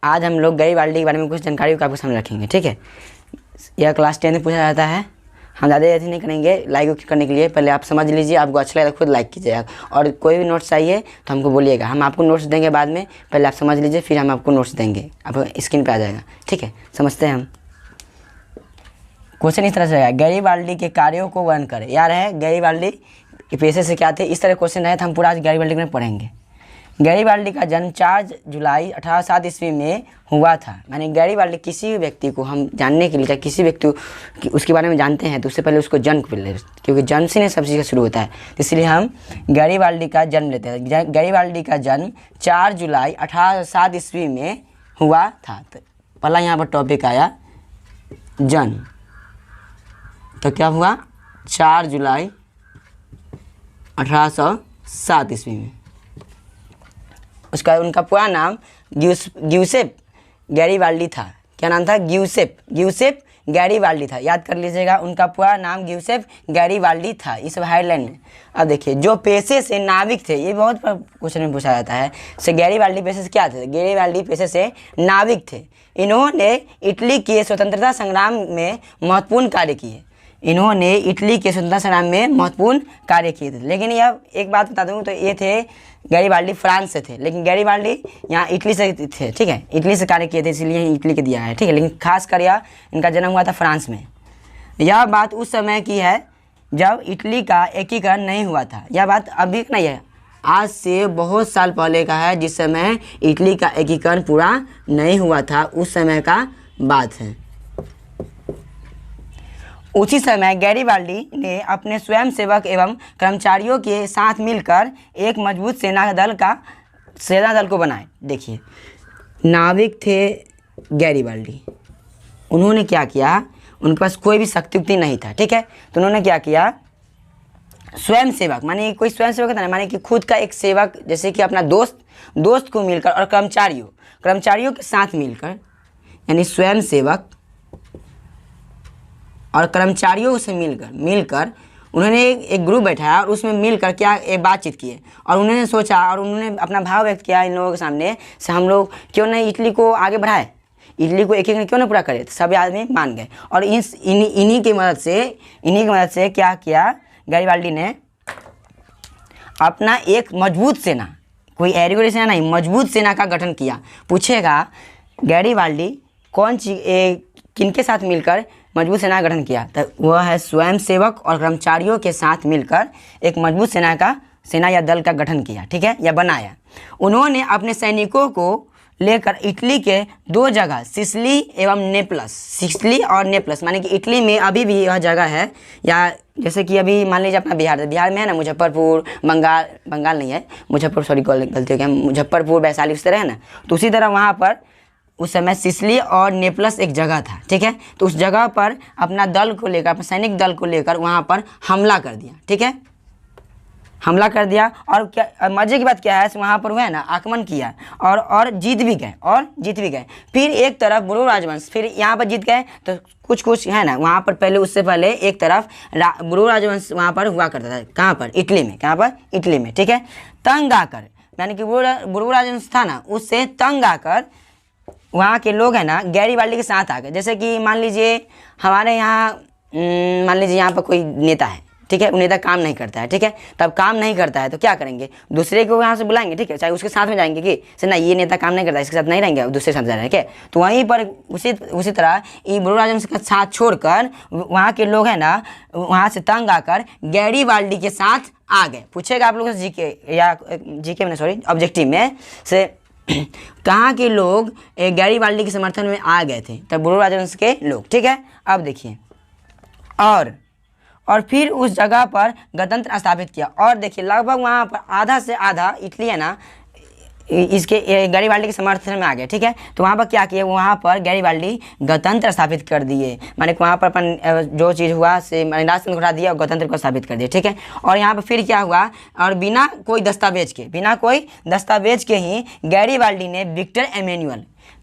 आज हम लोग गैरीबाल्डी के बारे में कुछ जानकारी को आपके सामने रखेंगे। ठीक है, यह क्लास 10 में पूछा जाता है। हम ज़्यादा ऐसे नहीं करेंगे लाइक करने के लिए, पहले आप समझ लीजिए, आपको अच्छा लगे तो खुद लाइक कीजिएगा। और कोई भी नोट्स चाहिए तो हमको बोलिएगा, हम आपको नोट्स देंगे बाद में। पहले आप समझ लीजिए, फिर हम आपको नोट्स देंगे, आपको स्क्रीन पे आ जाएगा। ठीक है, समझते हैं हम। क्वेश्चन इस तरह से है, गैरीबाल्डी के कार्यों को वर्णन करें। यार है गैरीबाल्डी के पेशे से क्या थे, इस तरह क्वेश्चन है तो हम पूरा आज गैरीबाल्डी में पढ़ेंगे। गैरीबाल्डी का जन्म 4 जुलाई 1807 ईस्वी में हुआ था। यानी गैरीबाल्डी किसी भी व्यक्ति को हम जानने के लिए, चाहे किसी व्यक्ति को उसके बारे में जानते हैं तो उससे पहले उसको जन्म को ले, क्योंकि जन्म से सब चीज़ शुरू होता है, तो इसलिए हम गैरीबाल्डी का जन्म लेते हैं। गैरीबाल्डी का जन्म 4 जुलाई 1807 ईस्वी में हुआ था। तो पहला यहाँ पर टॉपिक आया जन्म, तो क्या हुआ 4 जुलाई 1807 ईस्वी में। उसका उनका पूरा नाम ग्यूसेप गैरीबाल्डी था। क्या नाम था? ग्यूसेप गैरीबाल्डी था। याद कर लीजिएगा, उनका पूरा नाम ग्यूसेप गैरीबाल्डी था। इस हाईलाइन में अब देखिए, जो पेशे से नाविक थे, ये बहुत क्वेश्चन में पूछा जाता है। से गैरीबाल्डी पेशे से क्या थे? गैरीबाल्डी पेशे से नाविक थे। इन्होंने इटली के स्वतंत्रता संग्राम में महत्वपूर्ण कार्य किए। इन्होंने इटली के स्वतंत्रता संग्राम में महत्वपूर्ण कार्य किए थे। लेकिन यह एक बात बता दूं, तो ये थे गैरीबाल्डी फ्रांस से थे, लेकिन गैरीबाल्डी यहाँ इटली से थे। ठीक है, इटली से कार्य किए थे, इसलिए इटली के दिया है। ठीक है, लेकिन खास कर यह इनका जन्म हुआ था फ्रांस में। यह बात उस समय की है जब इटली का एकीकरण नहीं हुआ था। यह बात अभी नहीं है, आज से बहुत साल पहले का है, जिस समय इटली का एकीकरण पूरा नहीं हुआ था, उस समय का बात है। उसी समय गैरीबाल्डी ने अपने स्वयंसेवक एवं कर्मचारियों के साथ मिलकर एक मजबूत सेना दल को बनाए। देखिए, नाविक थे गैरीबाल्डी, उन्होंने क्या किया, उनके पास कोई भी शक्ति उक्ति नहीं था। ठीक है, तो उन्होंने क्या किया, स्वयंसेवक माने कोई स्वयंसेवक था, माने कि खुद का एक सेवक, जैसे कि अपना दोस्त को मिलकर, और कर्मचारियों के साथ मिलकर, यानी स्वयंसेवक और कर्मचारियों से मिलकर उन्होंने एक ग्रुप बैठाया और उसमें मिलकर क्या एक बातचीत की, और उन्होंने सोचा और उन्होंने अपना भाव व्यक्त किया इन लोगों के सामने से, हम लोग क्यों नहीं इटली को आगे बढ़ाए, इटली को एक क्यों नहीं पूरा करे। तो सभी आदमी मान गए, और इन्हीं की मदद से क्या किया, गैरीबाल्डी ने अपना एक मजबूत सेना, कोई एरिगोरी सेना नहीं, मजबूत सेना का गठन किया। पूछेगा गैरीबाल्डी किनके साथ मिलकर मजबूत सेना का गठन किया, तो वह है स्वयंसेवक और कर्मचारियों के साथ मिलकर एक मजबूत सेना या दल का गठन किया। ठीक है, या बनाया। उन्होंने अपने सैनिकों को लेकर इटली के 2 जगह, सिसिली और नेपल्स, माने कि इटली में अभी भी यह जगह है, या जैसे कि अभी मान लीजिए अपना बिहार में है ना, मुजफ्फरपुर, बंगाल नहीं है, मुजफ्फरपुर, सॉरी गलती हो गया, मुजफ्फरपुर, वैशाली उस तरह है ना, तो उसी तरह वहाँ पर उस समय सिसिली और नेपल्स एक जगह था। ठीक है, तो उस जगह पर अपना दल को लेकर, अपने सैनिक दल को लेकर वहाँ पर हमला कर दिया। ठीक है, हमला कर दिया, और क्या मजे की बात क्या है, वहाँ पर हुआ है ना, आक्रमण किया और जीत भी गए। फिर एक तरफ बुरो राजवंश, फिर यहाँ पर जीत गए, तो कुछ है ना वहाँ पर पहले, उससे पहले एक तरफ बुरो राजवंश वहाँ पर हुआ करता था। कहाँ पर? इटली में। ठीक है, तंग आकर, यानी कि बुरो राजवंश था ना, उससे तंग आकर वहाँ के लोग हैं ना गैरीबाल्डी के साथ आ गए। जैसे कि मान लीजिए हमारे यहाँ, मान लीजिए यहाँ पर कोई नेता है, ठीक है, वो नेता काम नहीं करता है। ठीक है, तब काम नहीं करता है तो क्या करेंगे, दूसरे को यहाँ से बुलाएंगे। ठीक है, चाहे उसके साथ में जाएंगे कि से ना, ये नेता काम नहीं करता, इसके साथ नहीं रहेंगे, दूसरे साथ जा रहे हैं। क्या, तो वहीं पर उसी तरह ये बुरो राजवंश का साथ छोड़कर वहाँ के लोग हैं ना, वहाँ से तंग आकर गैरीबाल्डी के साथ आ गए। पूछेगा आप लोगों से जीके में सॉरी ऑब्जेक्टिव में से, कहाँ के लोग गैरीबाल्डी के समर्थन में आ गए थे, तब बुरो राजवंश के लोग। ठीक है, अब देखिए, और फिर उस जगह पर गणतंत्र स्थापित किया। और देखिए, लगभग वहाँ पर आधा से आधा इटली है ना, इसके गैरीबाल्डी के समर्थन में आ गए। ठीक है, तो वहाँ पर क्या किए, वहाँ पर गैरीबाल्डी गणतंत्र स्थापित कर दिए, माने वहाँ पर अपन जो चीज़ हुआ से राजतंत्र को हटा दिया और गणतंत्र को स्थापित कर दिया। ठीक है, और यहाँ पर फिर क्या हुआ, और बिना कोई दस्तावेज के ही गैरीबाल्डी ने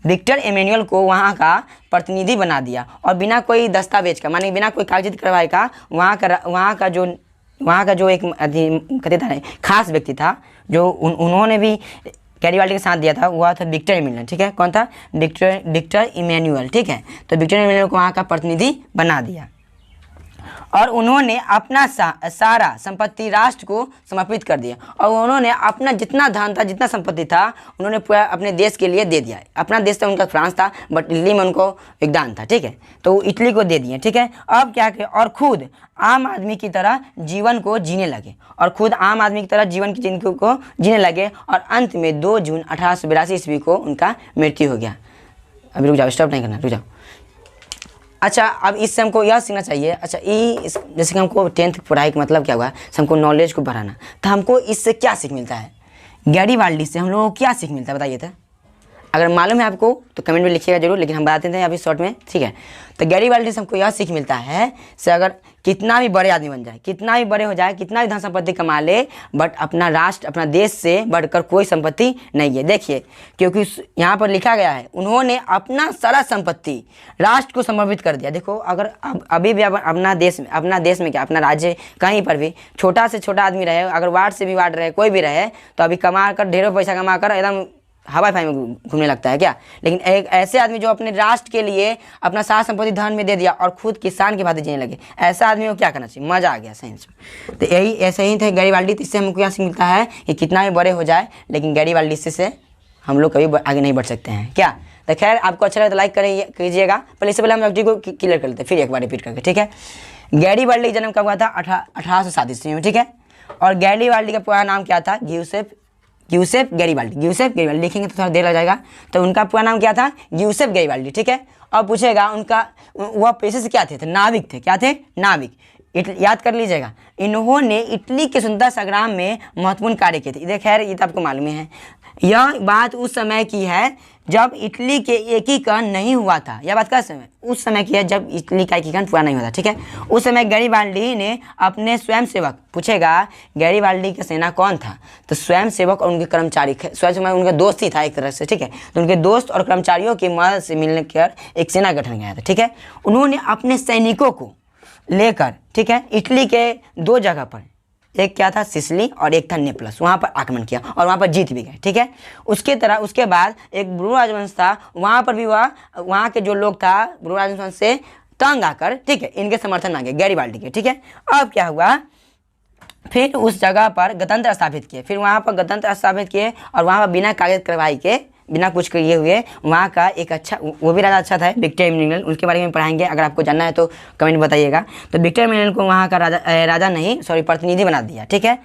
विक्टर एमेनुअल को वहाँ का प्रतिनिधि बना दिया, और बिना कोई दस्तावेज का, माने बिना कोई कागजी कार्रवाई का, वहाँ का जो एक खास व्यक्ति था, जो उन्होंने भी गैरीबाल्डी के साथ दिया था वह था विक्टर इमैनुअल, ठीक है। कौन था? विक्टर इमैनुअल, ठीक है। तो विक्टर इमैनुअल को वहाँ का प्रतिनिधि बना दिया और उन्होंने अपना सारा संपत्ति राष्ट्र को समर्पित कर दिया और उन्होंने अपना जितना धन था, जितना संपत्ति था, उन्होंने पूरा अपने देश के लिए दे दिया। अपना देश तो उनका फ्रांस था, बट इटली में उनको योगदान था, ठीक है। तो इटली को दे दिए, ठीक है। अब क्या किया? और खुद आम आदमी की तरह जीवन को जीने लगे और खुद आम आदमी की तरह जीवन की जिंदगी को जीने लगे और अंत में 2 जून 1882 ईस्वी को उनका मृत्यु हो गया। अभी रुक जाओ, स्टॉप नहीं करना, रुक जाओ। अच्छा, अब इससे हमको यह सीखना चाहिए। अच्छा, जैसे कि हमको 10th पढ़ाई का मतलब क्या हुआ? हमको नॉलेज को बढ़ाना। तो हमको इससे क्या सीख मिलता है? गैरीबाल्डी से हम लोगों को क्या सीख मिलता है बताइए तो। अगर मालूम है आपको तो कमेंट में लिखिएगा जरूर, लेकिन हम बताते हैं अभी शॉर्ट में, ठीक है। तो गैरीबाल्डी से हमको यह सीख मिलता है से अगर कितना भी बड़े आदमी बन जाए, कितना भी बड़े हो जाए, कितना भी धन संपत्ति कमा ले, बट अपना राष्ट्र, अपना देश से बढ़कर कोई संपत्ति नहीं है। देखिए, क्योंकि यहाँ पर लिखा गया है उन्होंने अपना सारा संपत्ति राष्ट्र को समर्पित कर दिया। देखो, अगर अभी भी अपना देश में क्या, अपना राज्य कहीं पर भी छोटा से छोटा आदमी रहे, अगर वार्ड से भी वार्ड रहे, कोई भी रहे, तो अभी कमा कर ढेरों पैसा कमा कर एकदम हवाई फाई में घूमने लगता है क्या। लेकिन एक ऐसे आदमी जो अपने राष्ट्र के लिए अपना सारा संपत्ति धन में दे दिया और खुद किसान की भांति जीने लगे, ऐसा आदमी को क्या करना चाहिए? मजा आ गया सही में। तो यही ऐसे ही थे गैरीबाल्डी। इससे हमको क्या सीख मिलता है कि कितना भी बड़े हो जाए, लेकिन गैरीबाल्डी से हम लोग कभी आगे नहीं बढ़ सकते हैं क्या। तो खैर, आपको अच्छा लगे तो लाइक कीजिएगा। पहले इससे पहले हम ऑब्जेक्टिव को क्लियर कर लेते हैं, फिर एक बार रिपीट करके, ठीक है। गैरीबाल्डी का जन्म कब हुआ था? 1807 ईस्वी में, ठीक है। और गैरीबाल्डी का पूरा नाम क्या था? यूसेफ गैरीबाल्डी लिखेंगे तो थोड़ा देर लग जाएगा। तो उनका पूरा नाम क्या था? यूसेफ गैरीबाल्डी, ठीक है। और पूछेगा वह पेशे से क्या थे? नाविक थे। क्या थे? नाविक। याद कर लीजिएगा। इन्होंने इटली के स्वतंत्रता संग्राम में महत्वपूर्ण कार्य किए थे। खैर, ये तो आपको मालूम है। यह बात उस समय की है जब इटली के एकीकरण नहीं हुआ था। यह बात का समय उस समय की है जब इटली का एकीकरण पूरा नहीं हुआ था, ठीक है। उस समय गैरीबाल्डी ने अपने स्वयंसेवक, पूछेगा गैरीबाल्डी का सेना कौन था? तो स्वयंसेवक और उनके कर्मचारी, स्वयंसेवक उनका दोस्त ही था एक तरह से, ठीक है। तो उनके दोस्त और कर्मचारियों की मदद से मिलने कर एक सेना गठन किया था, ठीक है। उन्होंने अपने सैनिकों को लेकर, ठीक है, इटली के 2 जगह पर, एक क्या था सिसिली और एक था नेपलस, वहाँ पर आक्रमण किया और वहाँ पर जीत भी गए, ठीक है। उसके बाद एक ब्रू राजवंश था, वहाँ पर भी वहाँ के जो लोग था ब्रू राजवंश से तंग आकर, ठीक है, इनके समर्थन मांगे गैरीबाल्डी के, ठीक है। अब क्या हुआ? फिर उस जगह पर गणतंत्र स्थापित किए, और वहाँ पर बिना कागज कार्रवाई के, बिना कुछ किए हुए वहाँ का एक अच्छा, वो भी राजा अच्छा था, विक्टर इमैनुअल। उसके बारे में पढ़ाएंगे, अगर आपको जानना है तो कमेंट बताइएगा। तो विक्टर इमैनुअल को वहाँ का प्रतिनिधि बना दिया, ठीक है।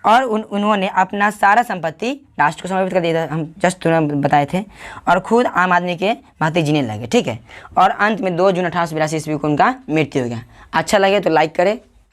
और उन्होंने अपना सारा संपत्ति राष्ट्र को समर्पित कर दिया था, हम जस्ट तुरंत बताए थे, और खुद आम आदमी के भांति जीने लगे, ठीक है। और अंत में 2 जून 1882 ईस्वी को उनका मृत्यु हो गया। अच्छा लगे तो लाइक करें,